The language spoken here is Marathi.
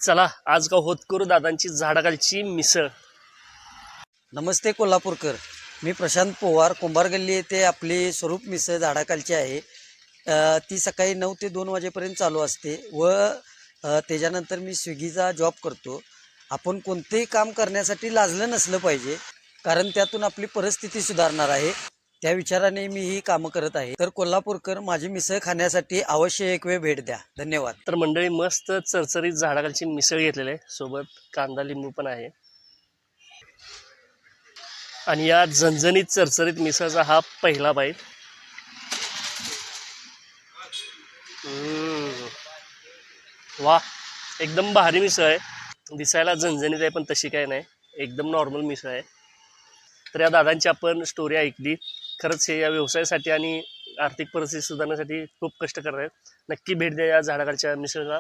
चला आज का होत करू दादांची झाडाखालची मिसळ। नमस्ते कोल्हापूरकर, मी प्रशांत पोवार, कुंभार गल्ली येथे आपली स्वरूप मिसळ झाडाखालची आहे। ती सकाळी 9 ते 2 वाजेपर्यंत चालू असते व त्याच्यानंतर मी स्विगीचा जॉब करतो। आपण कोणतेही काम करण्यासाठी लाजलं नसलं पाहिजे, कारण त्यातून आपली परिस्थिती सुधारणार आहे। त्या विचाराने मी ही कामं करत आहे। तर कोल्हापूरकर, माझी मिसळ खाण्यासाठी अवश्य एक वेळ भेट द्या। धन्यवाद। तर मंडळी मस्त चरचरीत झाडाखालची मिसळ घेतलेली आहे, सोबत कांदा लिंबू पण आहे। आणि या झणझणीत चरचरीत मिसळचा हा पहिला बाईट। वाह, एकदम भारी मिसळ आहे। दिसायला झणझणीत आहे पण तशी काय नाही, एकदम नॉर्मल मिसळ आहे। तर या दादांची आपण स्टोरी ऐकली। खरंच हे या व्यवसायासाठी आणि आर्थिक परिस्थिती सुधारण्यासाठी खूप कष्ट करत आहेत। नक्की भेट द्या या झाडाखालच्या मिसळला।